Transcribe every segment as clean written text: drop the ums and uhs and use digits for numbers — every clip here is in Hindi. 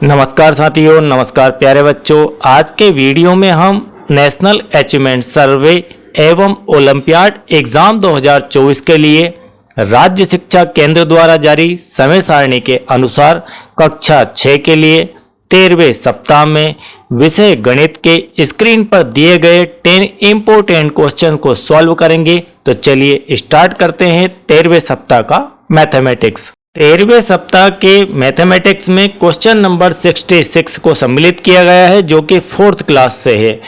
नमस्कार साथियों, नमस्कार प्यारे बच्चों। आज के वीडियो में हम नेशनल अचीवमेंट सर्वे एवं ओलंपियाड एग्जाम 2024 के लिए राज्य शिक्षा केंद्र द्वारा जारी समय सारणी के अनुसार कक्षा 6 के लिए 13वें सप्ताह में विषय गणित के स्क्रीन पर दिए गए 10 इम्पोर्टेंट क्वेश्चन को सॉल्व करेंगे। तो चलिए स्टार्ट करते हैं 13वें सप्ताह का मैथमेटिक्स। 13वें सप्ताह के मैथमेटिक्स में क्वेश्चन नंबर 66 को सम्मिलित किया गया है, जो कि 4th क्लास से है।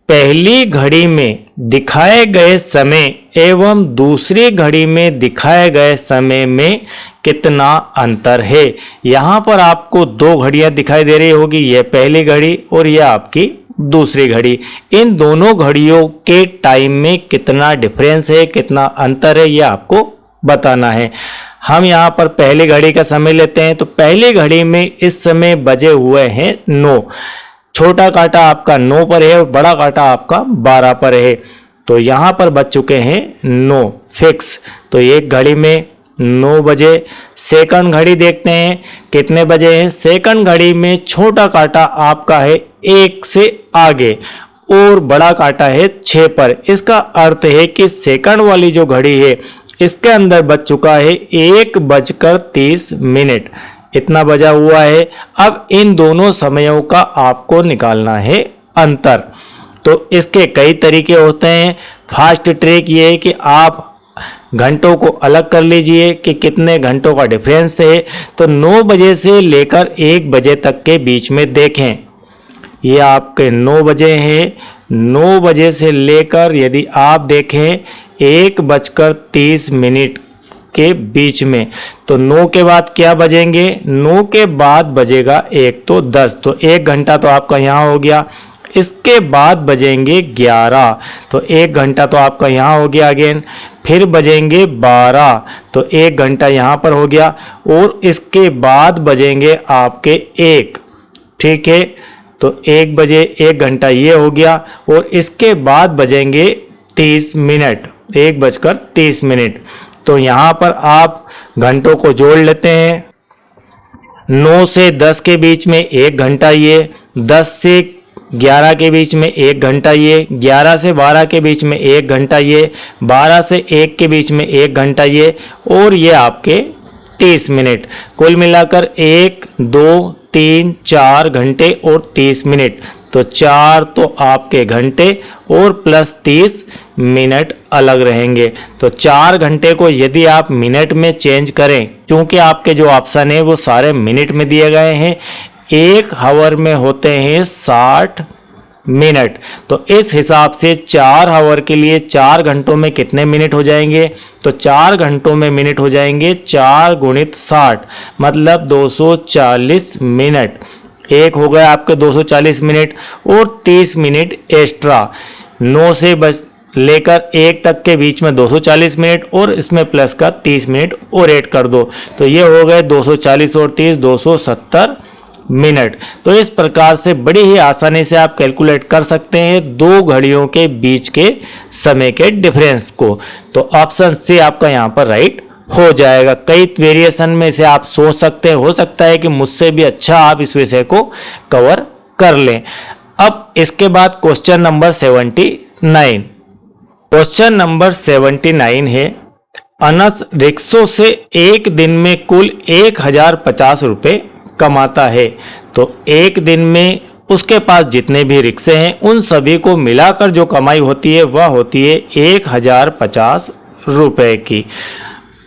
पहली घड़ी में दिखाए गए समय एवं दूसरी घड़ी में दिखाए गए समय में कितना अंतर है। यहाँ पर आपको दो घड़ियां दिखाई दे रही होगी, यह पहली घड़ी और यह आपकी दूसरी घड़ी। इन दोनों घड़ियों के टाइम में कितना डिफरेंस है, कितना अंतर है, यह आपको बताना है। हम यहाँ पर पहली घड़ी का समय लेते हैं। तो पहली घड़ी में इस समय बजे हुए हैं 9। छोटा कांटा आपका 9 पर है और बड़ा कांटा आपका 12 पर है। तो यहाँ पर बज चुके हैं 9 फिक्स। तो एक घड़ी में 9 बजे। सेकंड घड़ी देखते हैं कितने बजे हैं। सेकंड घड़ी में छोटा कांटा आपका है 1 से आगे और बड़ा कांटा है 6 पर। इसका अर्थ है कि सेकंड वाली जो घड़ी है इसके अंदर बज चुका है 1:30। इतना बजा हुआ है। अब इन दोनों समयों का आपको निकालना है अंतर। तो इसके कई तरीके होते हैं। फास्ट ट्रिक ये है कि आप घंटों को अलग कर लीजिए कि कितने घंटों का डिफरेंस है। तो 9 बजे से लेकर 1 बजे तक के बीच में देखें। ये आपके 9 बजे हैं। 9 बजे से लेकर यदि आप देखें 1:30 के बीच में, तो 9 के बाद क्या बजेंगे? 9 के बाद बजेगा 1 तो 10। तो 1 घंटा तो आपका यहाँ हो गया। इसके बाद बजेंगे 11। तो 1 घंटा तो आपका यहाँ हो गया अगेन। फिर बजेंगे 12। तो 1 घंटा यहाँ पर हो गया। और इसके बाद बजेंगे आपके 1। ठीक है। तो 1 बजे 1 घंटा ये हो गया। और इसके बाद बजेंगे 30 मिनट। 1:30। तो यहाँ पर आप घंटों को जोड़ लेते हैं। 9 से 10 के बीच में 1 घंटा ये, 10 से 11 के बीच में 1 घंटा ये, 11 से 12 के बीच में 1 घंटा ये, 12 से 1 के बीच में 1 घंटा ये, और ये आपके 30 मिनट। कुल मिलाकर 1, 2, 3, 4 घंटे और 30 मिनट। तो 4 तो आपके घंटे और प्लस 30 मिनट अलग रहेंगे। तो 4 घंटे को यदि आप मिनट में चेंज करें, क्योंकि आपके जो ऑप्शन है वो सारे मिनट में दिए गए हैं। 1 आवर में होते हैं 60 मिनट। तो इस हिसाब से 4 आवर के लिए 4 घंटों में कितने मिनट हो जाएंगे? तो 4 घंटों में मिनट हो जाएंगे 4 × 60, मतलब 240 मिनट। एक हो गया आपके 240 मिनट और 30 मिनट एक्स्ट्रा। 9 से लेकर 1 तक के बीच में 240 मिनट और इसमें प्लस का 30 मिनट और ऐड कर दो। तो ये हो गए 240 और 30 270 मिनट। तो इस प्रकार से बड़ी ही आसानी से आप कैलकुलेट कर सकते हैं दो घड़ियों के बीच के समय के डिफरेंस को। तो ऑप्शन सी आपका यहाँ पर राइट हो जाएगा। कई वेरिएशन में से आप सोच सकते हैं, हो सकता है कि मुझसे भी अच्छा आप इस विषय को कवर कर लें। अब इसके बाद क्वेश्चन नंबर 79। क्वेश्चन नंबर 79 है, अनस रिक्शों से एक दिन में कुल 1050 रुपये कमाता है। तो एक दिन में उसके पास जितने भी रिक्शे हैं उन सभी को मिलाकर जो कमाई होती है वह होती है 1050 रुपये की।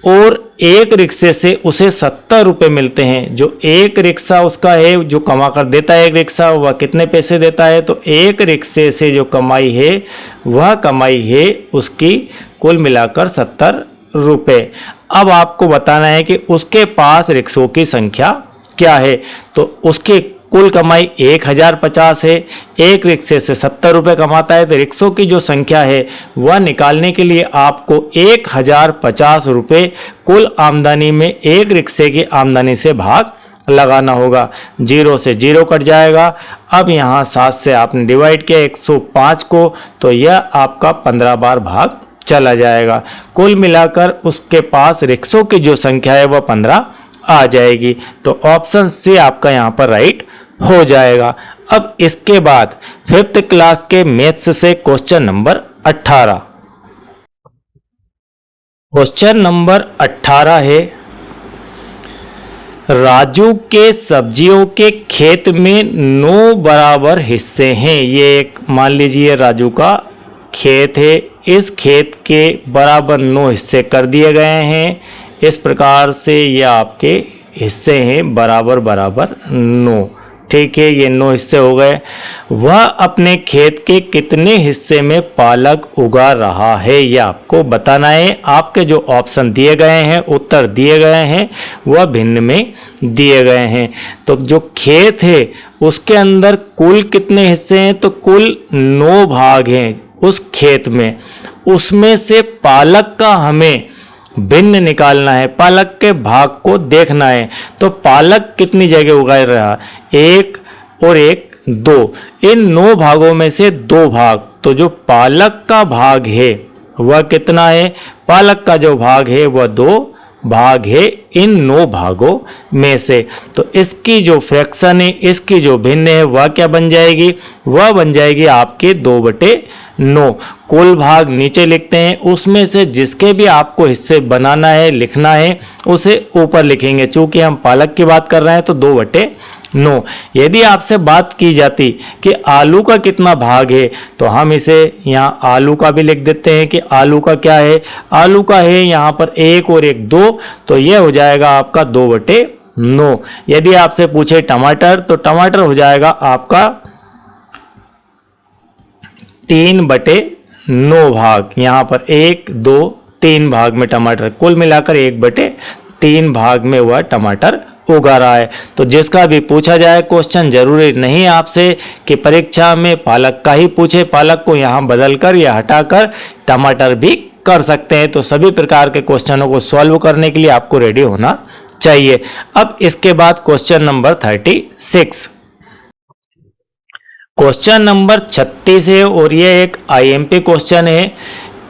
और एक रिक्शे से उसे 70 रुपये मिलते हैं। जो एक रिक्शा उसका है जो कमा कर देता है, एक रिक्शा, वह कितने पैसे देता है? तो एक रिक्शे से जो कमाई है वह कमाई है उसकी कुल मिलाकर 70 रुपये। अब आपको बताना है कि उसके पास रिक्शों की संख्या क्या है। तो उसके कुल कमाई 1050 है, एक रिक्शे से 70 रुपये कमाता है, तो रिक्शों की जो संख्या है वह निकालने के लिए आपको 1050 रुपये कुल आमदनी में एक रिक्शे की आमदनी से भाग लगाना होगा। 0 से 0 कट जाएगा। अब यहाँ 7 से आपने डिवाइड किया 105 को, तो यह आपका 15 बार भाग चला जाएगा। कुल मिलाकर उसके पास रिक्शों की जो संख्या है वह 15 आ जाएगी। तो ऑप्शन सी आपका यहाँ पर राइट हो जाएगा। अब इसके बाद 5th क्लास के मैथ्स से क्वेश्चन नंबर 18। क्वेश्चन नंबर 18 है, राजू के सब्जियों के खेत में 9 बराबर हिस्से हैं। ये एक मान लीजिए राजू का खेत है, इस खेत के बराबर 9 हिस्से कर दिए गए हैं। इस प्रकार से ये आपके हिस्से हैं बराबर बराबर 9। ठीक है, ये 9 हिस्से हो गए। वह अपने खेत के कितने हिस्से में पालक उगा रहा है, यह आपको बताना है। आपके जो ऑप्शन दिए गए हैं, उत्तर दिए गए हैं, वह भिन्न में दिए गए हैं। तो जो खेत है उसके अंदर कुल कितने हिस्से हैं, तो कुल 9 भाग हैं उस खेत में। उसमें से पालक का हमें भिन्न निकालना है, पालक के भाग को देखना है। तो पालक कितनी जगह उगा रहा, 1 और 1 2, इन 9 भागों में से 2 भाग। तो जो पालक का भाग है वह कितना है, पालक का जो भाग है वह 2 भाग है इन 9 भागों में से। तो इसकी जो फ्रैक्शन है, इसकी जो भिन्न है वह क्या बन जाएगी, वह बन जाएगी आपके 2/9। कुल भाग नीचे लिखते हैं, उसमें से जिसके भी आपको हिस्से बनाना है, लिखना है, उसे ऊपर लिखेंगे। चूंकि हम पालक की बात कर रहे हैं तो 2/9। यदि आपसे बात की जाती कि आलू का कितना भाग है, तो हम इसे यहाँ आलू का भी लिख देते हैं कि आलू का क्या है, आलू का है यहाँ पर 1 और 1 2, तो यह हो जाएगा आपका 2/9। यदि आपसे पूछे टमाटर, तो टमाटर हो जाएगा आपका 3/9 भाग। यहाँ पर 1 2 3 भाग में टमाटर, कुल मिलाकर 1/3 भाग में वह टमाटर उगा रहा है। तो जिसका भी पूछा जाए क्वेश्चन, जरूरी नहीं आपसे कि परीक्षा में पालक का ही पूछे, पालक को यहाँ बदलकर या हटाकर टमाटर भी कर सकते हैं। तो सभी प्रकार के क्वेश्चनों को सॉल्व करने के लिए आपको रेडी होना चाहिए। अब इसके बाद क्वेश्चन नंबर 36। क्वेश्चन नंबर 36 है और यह एक आईएमपी क्वेश्चन है।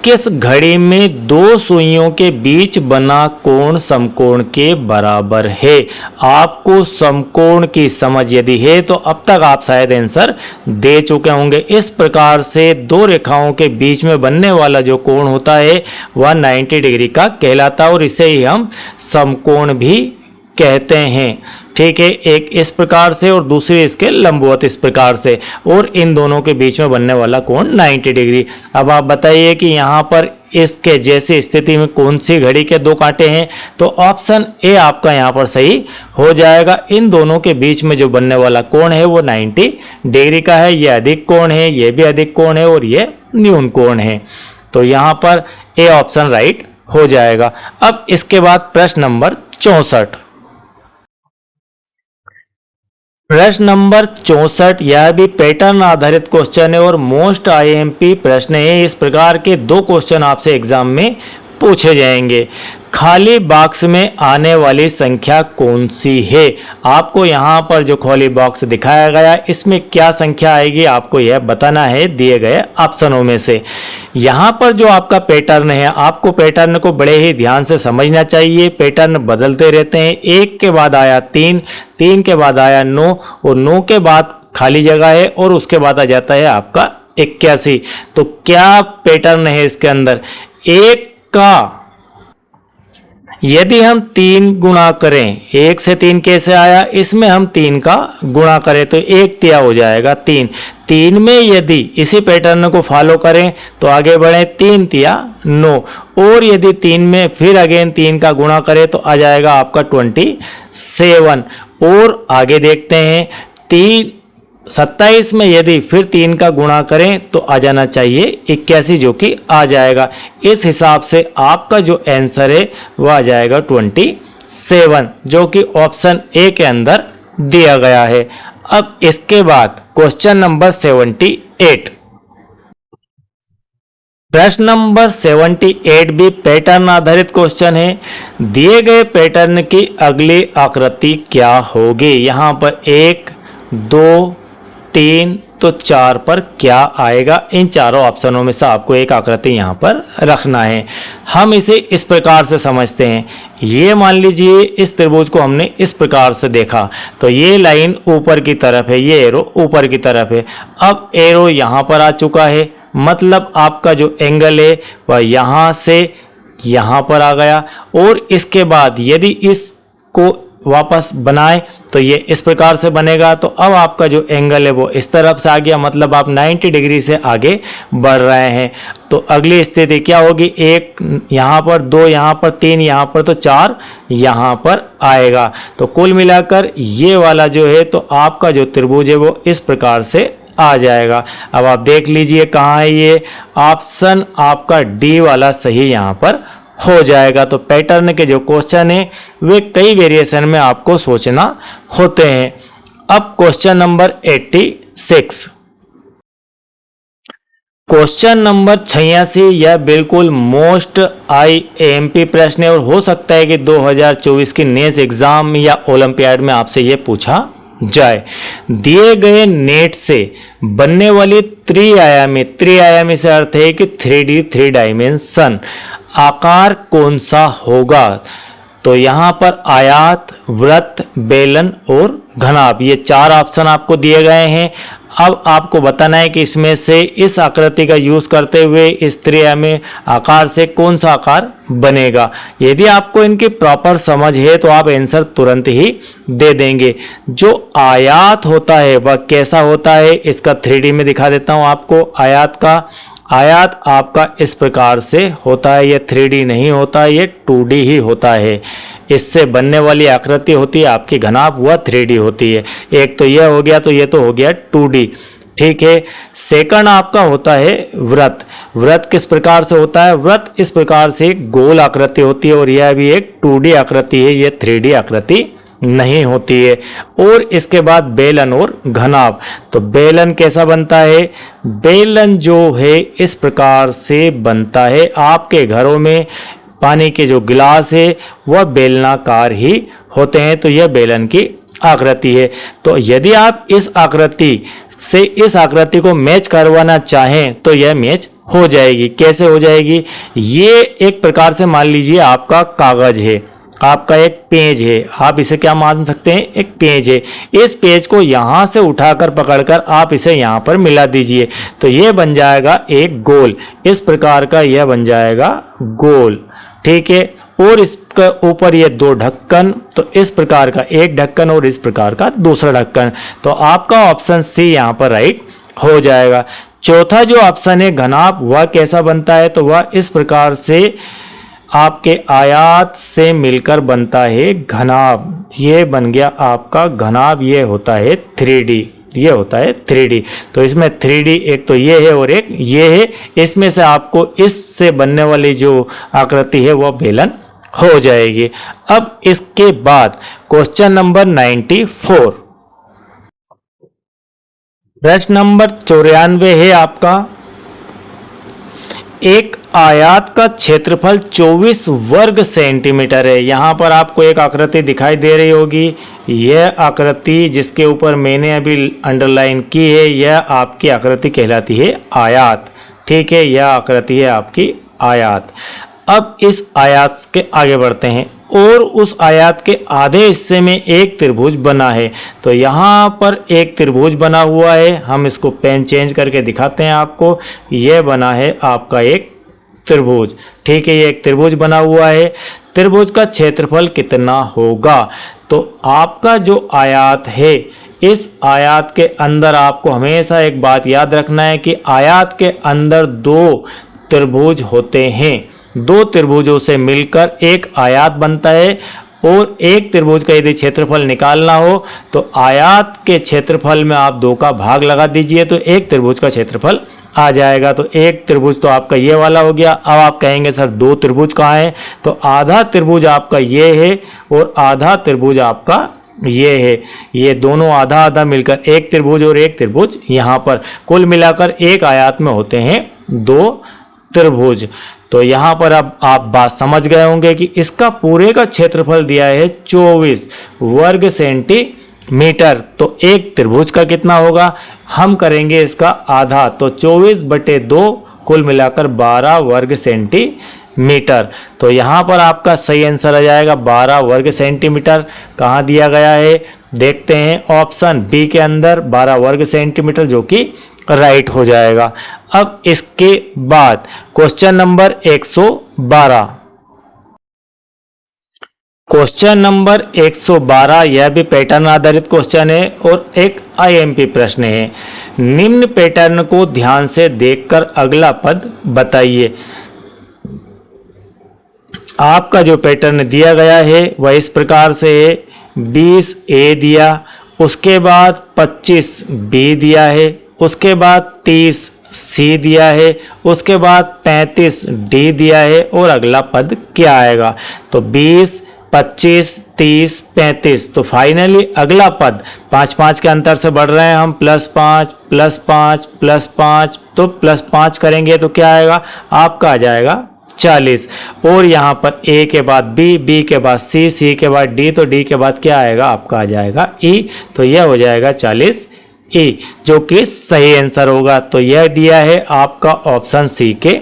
किस घड़ी में 2 सुइयों के बीच बना कोण समकोण के बराबर है। आपको समकोण की समझ यदि है तो अब तक आप शायद आंसर दे चुके होंगे। इस प्रकार से 2 रेखाओं के बीच में बनने वाला जो कोण होता है वह 90 डिग्री का कहलाता है और इसे ही हम समकोण भी कहते हैं। ठीक है, एक इस प्रकार से और दूसरी इसके लंबवत इस प्रकार से, और इन दोनों के बीच में बनने वाला कोण 90 डिग्री। अब आप बताइए कि यहाँ पर इसके जैसी स्थिति में कौन सी घड़ी के 2 कांटे हैं, तो ऑप्शन ए आपका यहाँ पर सही हो जाएगा। इन दोनों के बीच में जो बनने वाला कोण है वो 90 डिग्री का है। ये अधिक कोण है, ये भी अधिक कोण है और ये न्यून कोण है। तो यहाँ पर ए ऑप्शन राइट हो जाएगा। अब इसके बाद प्रश्न नंबर 64। प्रश्न नंबर 64 यह भी पैटर्न आधारित क्वेश्चन है और मोस्ट आईएमपी प्रश्न है। इस प्रकार के 2 क्वेश्चन आपसे एग्जाम में पूछे जाएंगे। खाली बॉक्स में आने वाली संख्या कौन सी है। आपको यहाँ पर जो खाली बॉक्स दिखाया गया है इसमें क्या संख्या आएगी आपको यह बताना है दिए गए ऑप्शनों में से। यहाँ पर जो आपका पैटर्न है, आपको पैटर्न को बड़े ही ध्यान से समझना चाहिए। पैटर्न बदलते रहते हैं। 1 के बाद आया 3, 3 के बाद आया 9 और 9 के बाद खाली जगह है और उसके बाद आ जाता है आपका 81। तो क्या पैटर्न है इसके अंदर, 1 का यदि हम 3 गुणा करें, 1 से 3 कैसे आया, इसमें हम 3 का गुणा करें तो 1 तिया हो जाएगा 3। 3 में यदि इसी पैटर्न को फॉलो करें तो आगे बढ़े 3 तिया 9, और यदि 3 में फिर अगेन 3 का गुणा करें तो आ जाएगा आपका 27। और आगे देखते हैं 27 में यदि फिर 3 का गुणा करें तो आ जाना चाहिए 81, जो कि आ जाएगा। इस हिसाब से आपका जो आंसर है वह आ जाएगा 27, जो कि ऑप्शन ए के अंदर दिया गया है। अब इसके बाद क्वेश्चन नंबर 78। प्रश्न नंबर 78 भी पैटर्न आधारित क्वेश्चन है। दिए गए पैटर्न की अगली आकृति क्या होगी? यहां पर 1 2 3 तो 4 पर क्या आएगा? इन चारों ऑप्शनों में से आपको एक आकृति यहां पर रखना है। हम इसे इस प्रकार से समझते हैं। ये मान लीजिए इस त्रिभुज को हमने इस प्रकार से देखा, तो ये लाइन ऊपर की तरफ है, ये एरो ऊपर की तरफ है। अब एरो यहां पर आ चुका है, मतलब आपका जो एंगल है वह यहां से यहां पर आ गया। और इसके बाद यदि इसको वापस बनाए तो ये इस प्रकार से बनेगा। तो अब आपका जो एंगल है वो इस तरफ से आ गया, मतलब आप 90 डिग्री से आगे बढ़ रहे हैं। तो अगली स्थिति क्या होगी? 1 यहाँ पर, 2 यहाँ पर, 3 यहाँ पर, तो 4 यहाँ पर आएगा। तो कुल मिलाकर ये वाला जो है तो आपका जो त्रिभुज है वो इस प्रकार से आ जाएगा। अब आप देख लीजिए कहाँ है ये। ऑप्शन आपका डी वाला सही यहाँ पर हो जाएगा। तो पैटर्न के जो क्वेश्चन है वे कई वेरिएशन में आपको सोचना होते हैं। अब क्वेश्चन नंबर 86। क्वेश्चन नंबर 86 यह बिल्कुल मोस्ट IMP प्रश्न है और हो सकता है कि 2024 की नेट एग्जाम या ओलंपियाड में आपसे यह पूछा जाए। दिए गए नेट से बनने वाली त्रिआयामी से अर्थ है कि 3D 3 डायमेंशन आकार कौन सा होगा? तो यहां पर आयत, वृत्त, बेलन और घनाभ, ये 4 ऑप्शन आपको दिए गए हैं। अब आपको बताना है कि इसमें से इस आकृति का यूज करते हुए इस त्रिआयामी आकार से कौन सा आकार बनेगा। यदि आपको इनकी प्रॉपर समझ है तो आप आंसर तुरंत ही दे देंगे। जो आयत होता है वह कैसा होता है, इसका 3D में दिखा देता हूं आपको। आयत आपका इस प्रकार से होता है, ये 3D नहीं होता, ये 2D ही होता है। इससे बनने वाली आकृति होती है आपकी घनाभ, वह 3D होती है। एक तो यह हो गया, तो यह तो हो गया 2D, ठीक है। सेकंड आपका होता है वृत्त। वृत्त किस प्रकार से होता है? वृत्त इस प्रकार से एक गोल आकृति होती है और यह भी एक 2D आकृति है, यह 3D आकृति नहीं होती है। और इसके बाद बेलन और घनाभ। तो बेलन कैसा बनता है? बेलन जो है इस प्रकार से बनता है। आपके घरों में पानी के जो गिलास है वह बेलनाकार ही होते हैं, तो यह बेलन की आकृति है। तो यदि आप इस आकृति से इस आकृति को मैच करवाना चाहें तो यह मैच हो जाएगी। कैसे हो जाएगी? ये एक प्रकार से मान लीजिए आपका कागज है, आपका एक पेज है, आप इसे क्या मान सकते हैं? एक पेज है। इस पेज को यहां से उठाकर पकड़कर आप इसे यहां पर मिला दीजिए, तो यह बन जाएगा एक गोल। इस प्रकार का यह बन जाएगा गोल, ठीक है। और इसके ऊपर ये 2 ढक्कन, तो इस प्रकार का एक ढक्कन और इस प्रकार का दूसरा ढक्कन। तो आपका ऑप्शन सी यहां पर राइट हो जाएगा। चौथा जो ऑप्शन है घनाभ, वह कैसा बनता है? तो वह इस प्रकार से आपके आयत से मिलकर बनता है घनाभ। ये बन गया आपका घनाभ, ये होता है 3D, ये होता है 3D। तो इसमें 3D एक तो ये है और एक ये है। इसमें से आपको इससे बनने वाली जो आकृति है वह बेलन हो जाएगी। अब इसके बाद क्वेश्चन नंबर 94। प्रश्न नंबर 94 है आपका। एक आयत का क्षेत्रफल 24 वर्ग सेंटीमीटर है। यहां पर आपको एक आकृति दिखाई दे रही होगी। यह आकृति जिसके ऊपर मैंने अभी अंडरलाइन की है, यह आपकी आकृति कहलाती है आयत, ठीक है। यह आकृति है आपकी आयत। अब इस आयत के आगे बढ़ते हैं और उस आयत के आधे हिस्से में एक त्रिभुज बना है। तो यहाँ पर एक त्रिभुज बना हुआ है, हम इसको पेन चेंज करके दिखाते हैं आपको। यह बना है आपका एक त्रिभुज, ठीक है। ये एक त्रिभुज बना हुआ है। त्रिभुज का क्षेत्रफल कितना होगा? तो आपका जो आयत है, इस आयत के अंदर आपको हमेशा एक बात याद रखना है कि आयत के अंदर 2 त्रिभुज होते हैं। 2 त्रिभुजों से मिलकर एक आयत बनता है और एक त्रिभुज का यदि क्षेत्रफल निकालना हो तो आयत के क्षेत्रफल में आप 2 का भाग लगा दीजिए, तो एक त्रिभुज का क्षेत्रफल आ जाएगा। तो एक त्रिभुज तो आपका ये वाला हो गया। अब आप कहेंगे सर 2 त्रिभुज कहाँ है? तो आधा त्रिभुज आपका ये है और आधा त्रिभुज आपका ये है, ये दोनों आधा आधा मिलकर एक त्रिभुज और एक त्रिभुज यहाँ पर कुल मिलाकर एक आयत में होते हैं 2 त्रिभुज। तो यहाँ पर अब आप बात समझ गए होंगे कि इसका पूरे का क्षेत्रफल दिया है 24 वर्ग सेंटीमीटर। तो एक त्रिभुज का कितना होगा, हम करेंगे इसका आधा, तो 24/2 कुल मिलाकर 12 वर्ग सेंटीमीटर। तो यहाँ पर आपका सही आंसर आ जाएगा 12 वर्ग सेंटीमीटर। कहाँ दिया गया है, देखते हैं ऑप्शन बी के अंदर 12 वर्ग सेंटीमीटर, जो कि राइट हो जाएगा। अब इसके बाद क्वेश्चन नंबर 112। क्वेश्चन नंबर 112 यह भी पैटर्न आधारित क्वेश्चन है और एक आईएमपी प्रश्न है। निम्न पैटर्न को ध्यान से देखकर अगला पद बताइए। आपका जो पैटर्न दिया गया है वह इस प्रकार से है, 20 ए दिया, उसके बाद 25 बी दिया है, उसके बाद 30 सी दिया है, उसके बाद 35 डी दिया है और अगला पद क्या आएगा। तो 20, 25, 30, 35। तो फाइनली अगला पद 5-5 के अंतर से बढ़ रहे हैं हम, +5 +5 +5, तो +5 करेंगे तो क्या आएगा, आपका आ जाएगा 40। और यहाँ पर ए के बाद बी, बी के बाद सी, सी के बाद डी, तो डी के बाद क्या आएगा, आपका आ जाएगा ई। तो यह हो जाएगा 40 ई, जो कि सही आंसर होगा। तो यह दिया है आपका ऑप्शन सी के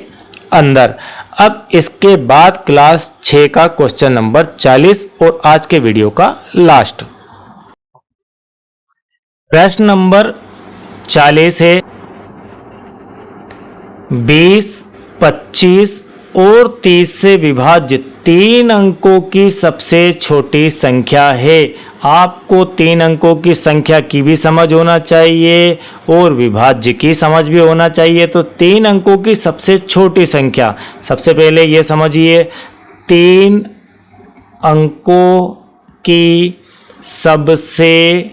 अंदर। अब इसके बाद क्लास 6 का क्वेश्चन नंबर 40 और आज के वीडियो का लास्ट प्रश्न नंबर 40 है, 20, 25 और 30 से विभाजित 3 अंकों की सबसे छोटी संख्या है। आपको 3 अंकों की संख्या की भी समझ होना चाहिए और विभाज्य की समझ भी होना चाहिए। तो 3 अंकों की सबसे छोटी संख्या, सबसे पहले ये समझिए, 3 अंकों की सबसे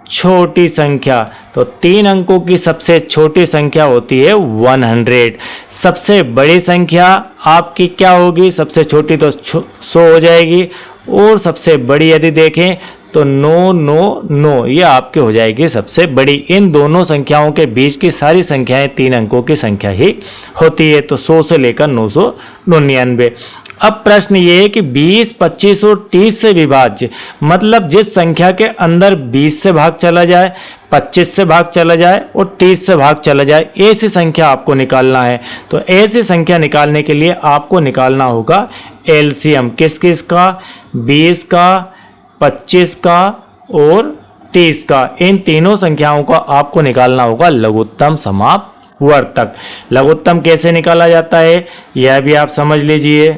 छोटी संख्या। तो 3 अंकों की सबसे छोटी संख्या होती है 100। सबसे बड़ी संख्या आपकी क्या होगी, सबसे छोटी तो 100 हो जाएगी, और सबसे बड़ी यदि देखें तो 999, ये आपके हो जाएगी सबसे बड़ी। इन दोनों संख्याओं के बीच की सारी संख्याएं 3 अंकों की संख्या ही होती है। तो 100 से लेकर 999। अब प्रश्न ये है कि 20, 25 और 30 से विभाज्य, मतलब जिस संख्या के अंदर 20 से भाग चला जाए, 25 से भाग चला जाए और 30 से भाग चला जाए, ऐसी संख्या आपको निकालना है। तो ऐसी संख्या निकालने के लिए आपको निकालना होगा एलसीएम, किस किस का, 20 का, 25 का और 30 का। इन तीनों संख्याओं का आपको निकालना होगा लघुत्तम समापवर्तक। लघुत्तम कैसे निकाला जाता है यह भी आप समझ लीजिए।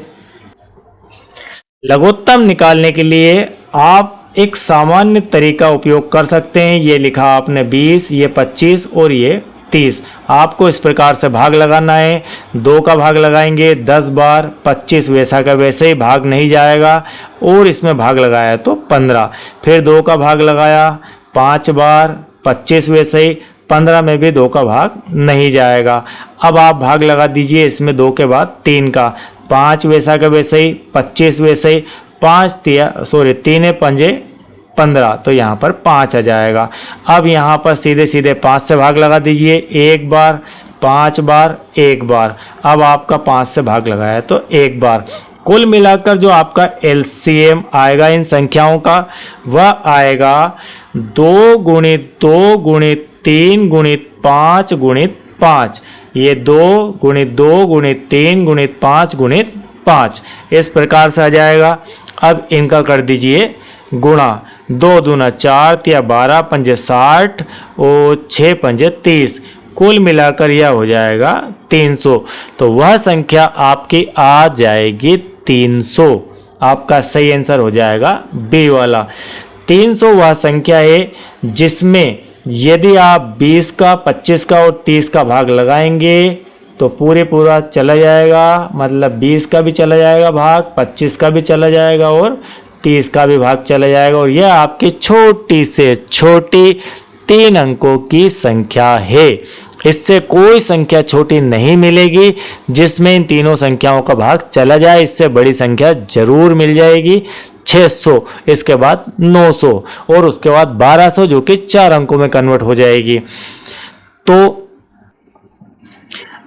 लघुत्तम निकालने के लिए आप एक सामान्य तरीका उपयोग कर सकते हैं। ये लिखा आपने 20, ये 25 और ये 30। आपको इस प्रकार से भाग लगाना है। 2 का भाग लगाएंगे 10 बार, 25 वैसा का वैसे ही भाग नहीं जाएगा, और इसमें भाग लगाया तो 15। फिर 2 का भाग लगाया 5 बार, 25 वैसे ही, 15 में भी 2 का भाग नहीं जाएगा। अब आप भाग लगा दीजिए इसमें 2 के बाद 3 का, 5 वैसा का वैसे ही, 25 वैसे ही, 3 पंजे 15, तो यहाँ पर 5 आ जाएगा। अब यहाँ पर सीधे सीधे 5 से भाग लगा दीजिए, 1 बार, 5 बार, 1 बार। अब आपका 5 से भाग लगाया तो 1 बार। कुल मिलाकर जो आपका एलसीएम आएगा इन संख्याओं का, वह आएगा 2 गुणित 2 गुणित 3 गुणित 5 गुणित 5। ये 2 गुणित 2 गुणित 3 गुणित 5 गुणित 5, इस प्रकार से आ जाएगा। अब इनका कर दीजिए गुणा, 2 दूना 4, 12 पंजे 60 और 6 पंजे 30। कुल मिलाकर यह हो जाएगा 300। तो वह संख्या आपकी आ जाएगी 300। आपका सही आंसर हो जाएगा बी वाला। 300 वह संख्या है जिसमें यदि आप 20 का, 25 का और 30 का भाग लगाएंगे तो पूरा चला जाएगा, मतलब 20 का भी चला जाएगा भाग, 25 का भी चला जाएगा और 30 का भी भाग चला जाएगा। और यह आपकी छोटी से छोटी 3 अंकों की संख्या है। इससे कोई संख्या छोटी नहीं मिलेगी जिसमें इन तीनों संख्याओं का भाग चला जाए। इससे बड़ी संख्या जरूर मिल जाएगी 600, इसके बाद 900 और उसके बाद 1200 जो कि 4 अंकों में कन्वर्ट हो जाएगी। तो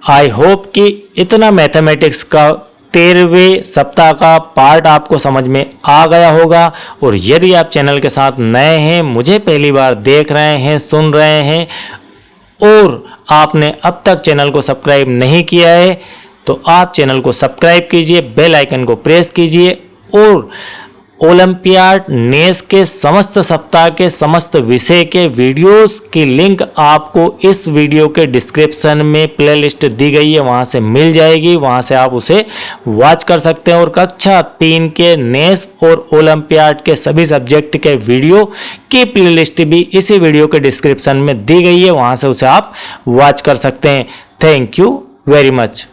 आई होप कि इतना मैथमेटिक्स का 13वें सप्ताह का पार्ट आपको समझ में आ गया होगा। और यदि आप चैनल के साथ नए हैं, मुझे पहली बार देख रहे हैं, सुन रहे हैं और आपने अब तक चैनल को सब्सक्राइब नहीं किया है, तो आप चैनल को सब्सक्राइब कीजिए, बेल आइकन को प्रेस कीजिए और ओलंपियाड नेस के समस्त सप्ताह के समस्त विषय के वीडियोस की लिंक आपको इस वीडियो के डिस्क्रिप्शन में प्लेलिस्ट दी गई है, वहां से मिल जाएगी, वहां से आप उसे वॉच कर सकते हैं। और कक्षा 3 के नेस और ओलंपियाड के सभी सब्जेक्ट के वीडियो की प्लेलिस्ट भी इसी वीडियो के डिस्क्रिप्शन में दी गई है, वहां से उसे आप वॉच कर सकते हैं। Thank you very much.